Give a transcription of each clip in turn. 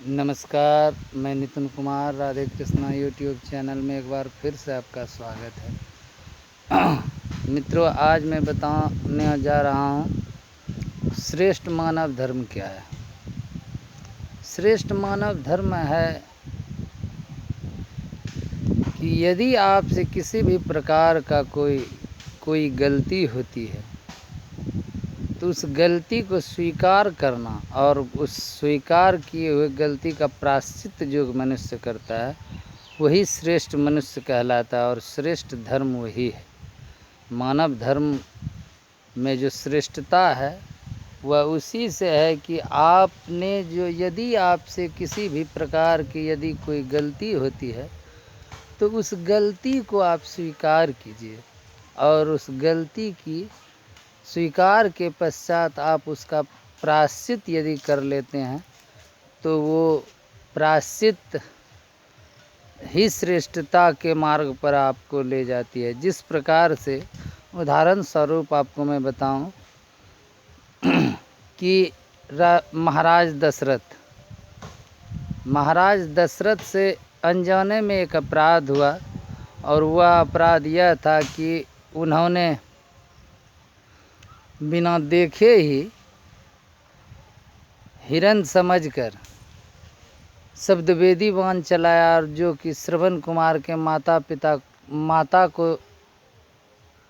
नमस्कार, मैं Nitin Kumar Radhe Krishna YouTube channel में एक बार फिर से आपका स्वागत है। मित्रों, आज मैं बताने जा रहा हूँ श्रेष्ठ मानव धर्म क्या है। श्रेष्ठ मानव धर्म है कि यदि आपसे किसी भी प्रकार का कोई गलती होती है तो उस गलती को स्वीकार करना और उस स्वीकार किए हुए गलती का प्रायश्चित जो मनुष्य करता है वही श्रेष्ठ मनुष्य कहलाता है। और श्रेष्ठ धर्म वही है। मानव धर्म में जो श्रेष्ठता है वह उसी से है कि आपने जो यदि आपसे किसी भी प्रकार की यदि कोई गलती होती है तो उस गलती को आप स्वीकार कीजिए और उस गलती की स्वीकार के पश्चात आप उसका प्रायश्चित यदि कर लेते हैं तो वो प्रायश्चित ही श्रेष्ठता के मार्ग पर आपको ले जाती है। जिस प्रकार से उदाहरण स्वरूप आपको मैं बताऊं कि महाराज दशरथ से अनजाने में एक अपराध हुआ और वह अपराध यह था कि उन्होंने बिना देखे ही हिरन समझकर शब्दवेदी बाण चलाया और जो कि श्रवण कुमार के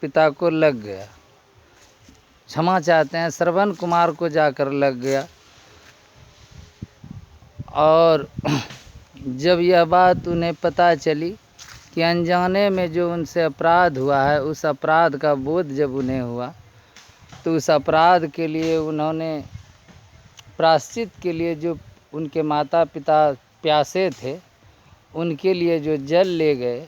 पिता को लग गया। क्षमा चाहते हैं, श्रवण कुमार को जाकर लग गया। और जब यह बात उन्हें पता चली कि अनजाने में जो उनसे अपराध हुआ है उस अपराध का बोध जब उन्हें हुआ तो उस अपराध के लिए उन्होंने प्रायश्चित के लिए जो उनके माता पिता प्यासे थे उनके लिए जो जल ले गए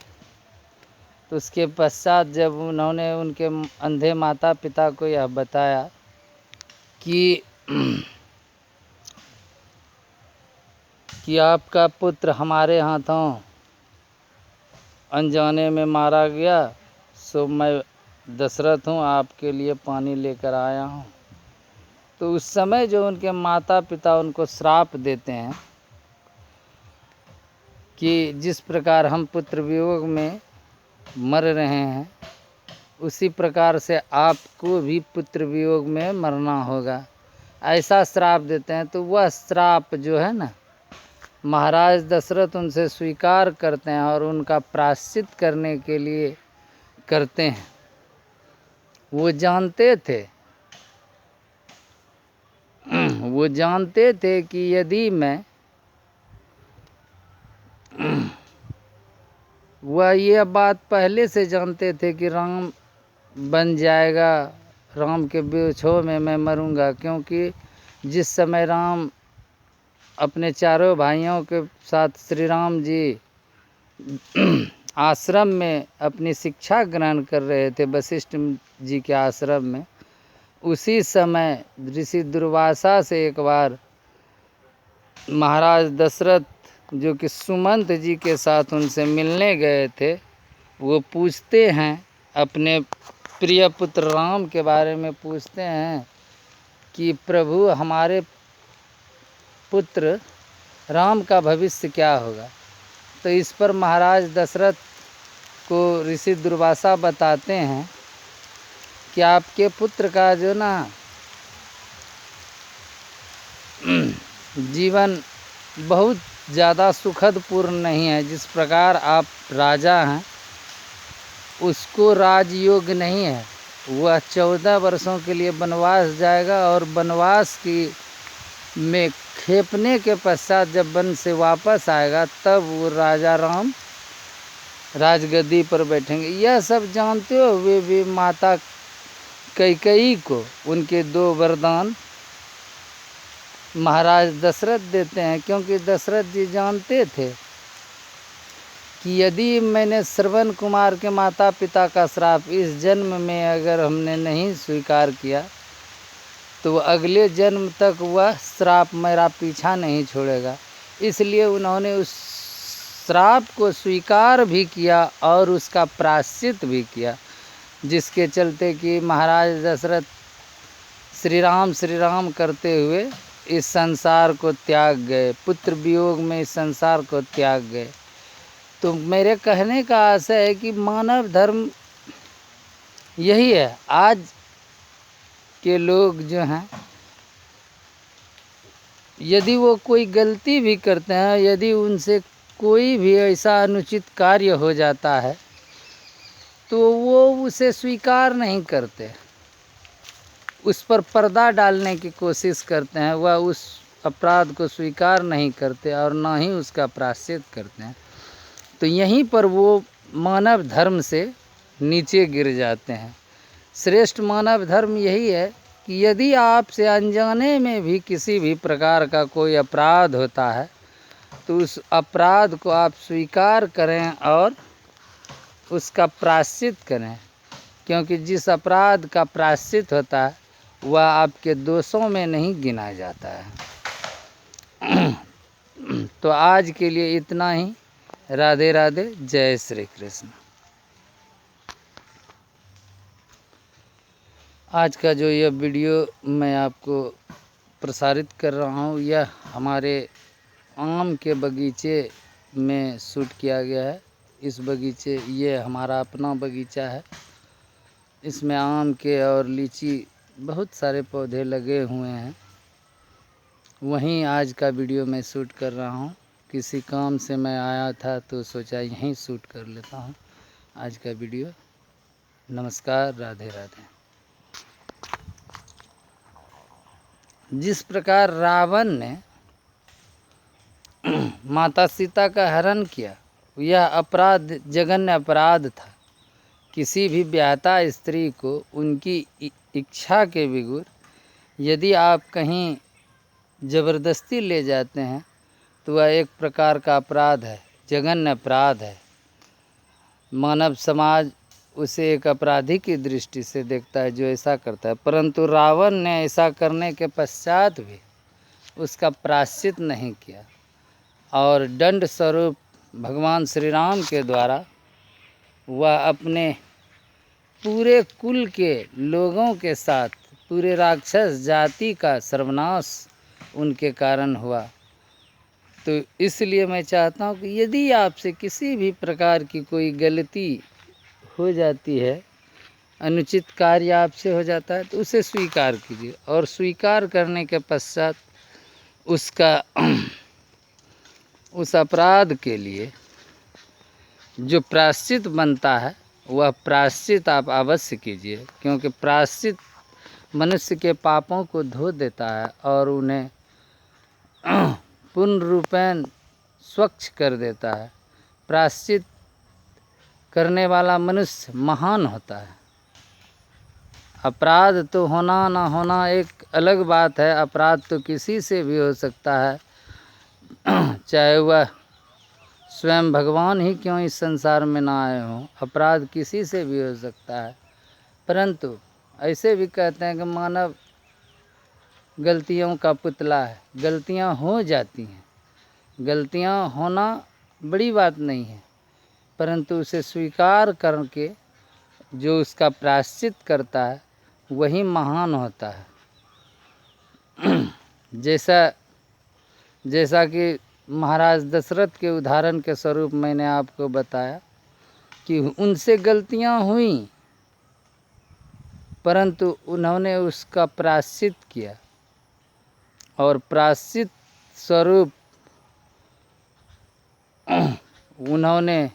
तो उसके पश्चात जब उन्होंने उनके अंधे माता पिता को यह बताया कि आपका पुत्र हमारे हाथों अनजाने में मारा गया, सो मैं दशरथ हूँ, आपके लिए पानी लेकर आया हूँ। तो उस समय जो उनके माता पिता उनको श्राप देते हैं कि जिस प्रकार हम पुत्र वियोग में मर रहे हैं उसी प्रकार से आपको भी पुत्र वियोग में मरना होगा, ऐसा श्राप देते हैं। तो वह श्राप जो है ना, महाराज दशरथ उनसे स्वीकार करते हैं और उनका प्रायश्चित करने के लिए करते हैं। वो जानते थे कि यदि मैं वह यह बात पहले से जानते थे कि राम बन जाएगा, राम के बिछोह में मैं मरूंगा, क्योंकि जिस समय राम अपने चारों भाइयों के साथ श्री राम जी आश्रम में अपनी शिक्षा ग्रहण कर रहे थे वशिष्ठ जी के आश्रम में, उसी समय ऋषि दुर्वासा से एक बार महाराज दशरथ जो कि सुमंत जी के साथ उनसे मिलने गए थे, वो पूछते हैं अपने प्रिय पुत्र राम के बारे में पूछते हैं कि प्रभु हमारे पुत्र राम का भविष्य क्या होगा। तो इस पर महाराज दशरथ को ऋषि दुर्वासा बताते हैं कि आपके पुत्र का जो ना जीवन बहुत ज़्यादा सुखद पूर्ण नहीं है। जिस प्रकार आप राजा हैं उसको राजयोग नहीं है। वह 14 वर्षों के लिए वनवास जाएगा और वनवास में खेपने के पश्चात जब वन से वापस आएगा तब वो राजा राम राजगद्दी पर बैठेंगे। यह सब जानते हुए भी माता कैकेयी को उनके 2 वरदान महाराज दशरथ देते हैं, क्योंकि दशरथ जी जानते थे कि यदि मैंने श्रवण कुमार के माता पिता का श्राप इस जन्म में अगर हमने नहीं स्वीकार किया तो अगले जन्म तक वह श्राप मेरा पीछा नहीं छोड़ेगा। इसलिए उन्होंने उस श्राप को स्वीकार भी किया और उसका प्रायश्चित भी किया, जिसके चलते कि महाराज दशरथ श्री राम करते हुए इस संसार को त्याग गए, पुत्र वियोग में इस संसार को त्याग गए। तो मेरे कहने का आशय है कि मानव धर्म यही है। आज के लोग जो हैं, यदि वो कोई गलती भी करते हैं, यदि उनसे कोई भी ऐसा अनुचित कार्य हो जाता है, तो वो उसे स्वीकार नहीं करते, उस पर पर्दा डालने की कोशिश करते हैं, वह उस अपराध को स्वीकार नहीं करते और ना ही उसका प्रायश्चित करते हैं। तो यहीं पर वो मानव धर्म से नीचे गिर जाते हैं। श्रेष्ठ मानव धर्म यही है कि यदि आपसे अनजाने में भी किसी भी प्रकार का कोई अपराध होता है, तो उस अपराध को आप स्वीकार करें और उसका प्रायश्चित करें, क्योंकि जिस अपराध का प्रायश्चित होता है वह आपके दोषों में नहीं गिना जाता है। तो आज के लिए इतना ही। राधे राधे, जय श्री कृष्ण। आज का जो यह वीडियो मैं आपको प्रसारित कर रहा हूँ, यह हमारे आम के बगीचे में शूट किया गया है। इस बगीचे, ये हमारा अपना बगीचा है, इसमें आम के और लीची बहुत सारे पौधे लगे हुए हैं। वहीं आज का वीडियो मैं शूट कर रहा हूँ। किसी काम से मैं आया था तो सोचा यहीं शूट कर लेता हूँ आज का वीडियो। नमस्कार, राधे राधे। जिस प्रकार रावण ने माता सीता का हरण किया, यह अपराध जघन्य अपराध था। किसी भी ब्याहता स्त्री को उनकी इच्छा के बिगुर यदि आप कहीं ज़बरदस्ती ले जाते हैं तो वह एक प्रकार का अपराध है, जघन्य अपराध है। मानव समाज उसे एक अपराधी की दृष्टि से देखता है जो ऐसा करता है, परंतु रावण ने ऐसा करने के पश्चात भी उसका प्रायश्चित नहीं किया और दंड स्वरूप भगवान श्री राम के द्वारा वह अपने पूरे कुल के लोगों के साथ पूरे राक्षस जाति का सर्वनाश उनके कारण हुआ। तो इसलिए मैं चाहता हूँ कि यदि आपसे किसी भी प्रकार की कोई गलती हो जाती है, अनुचित कार्य आपसे हो जाता है, तो उसे स्वीकार कीजिए और स्वीकार करने के पश्चात उसका उस अपराध के लिए जो प्रायश्चित बनता है वह प्रायश्चित आप अवश्य कीजिए, क्योंकि प्रायश्चित मनुष्य के पापों को धो देता है और उन्हें पूर्ण रूपेण स्वच्छ कर देता है। प्रायश्चित करने वाला मनुष्य महान होता है। अपराध तो होना ना होना एक अलग बात है, अपराध तो किसी से भी हो सकता है, चाहे वह स्वयं भगवान ही क्यों इस संसार में ना आए हों, अपराध किसी से भी हो सकता है। परंतु ऐसे भी कहते हैं कि मानव गलतियों का पुतला है, गलतियां हो जाती हैं, गलतियां होना बड़ी बात नहीं है, परंतु उसे स्वीकार करके जो उसका प्रायश्चित करता है वही महान होता है। जैसा कि महाराज दशरथ के उदाहरण के स्वरूप मैंने आपको बताया कि उनसे गलतियां हुई, परंतु उन्होंने उसका प्रायश्चित किया और प्रायश्चित स्वरूप उन्होंने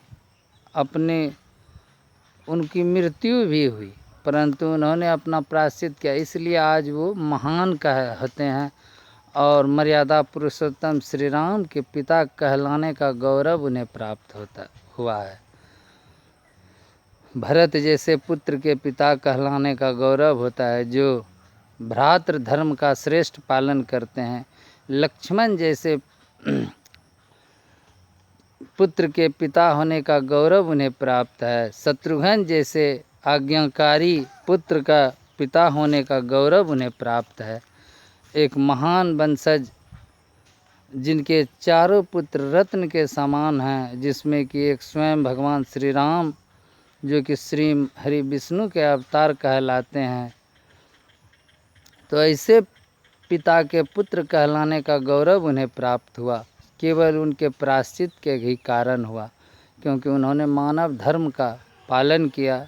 उनकी मृत्यु भी हुई, परंतु उन्होंने अपना प्रायश्चित किया, इसलिए आज वो महान होते हैं और मर्यादा पुरुषोत्तम श्री राम के पिता कहलाने का गौरव उन्हें प्राप्त हुआ है। भरत जैसे पुत्र के पिता कहलाने का गौरव होता है जो भ्रातृ धर्म का श्रेष्ठ पालन करते हैं। लक्ष्मण जैसे पुत्र के पिता होने का गौरव उन्हें प्राप्त है। शत्रुघ्न जैसे आज्ञाकारी पुत्र का पिता होने का गौरव उन्हें प्राप्त है। एक महान वंशज जिनके चारों पुत्र रत्न के समान हैं, जिसमें कि एक स्वयं भगवान श्री राम जो कि श्री हरि विष्णु के अवतार कहलाते हैं। तो ऐसे पिता के पुत्र कहलाने का गौरव उन्हें प्राप्त हुआ, केवल उनके प्रायश्चित के ही कारण हुआ, क्योंकि उन्होंने मानव धर्म का पालन किया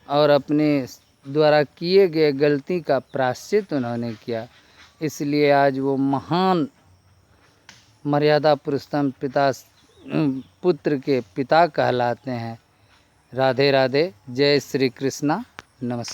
और अपने द्वारा किए गए गलती का प्रायश्चित उन्होंने किया। इसलिए आज वो महान मर्यादा पुरुषोत्तम पुत्र के पिता कहलाते हैं। राधे राधे। जय श्री कृष्णा। नमस्कार।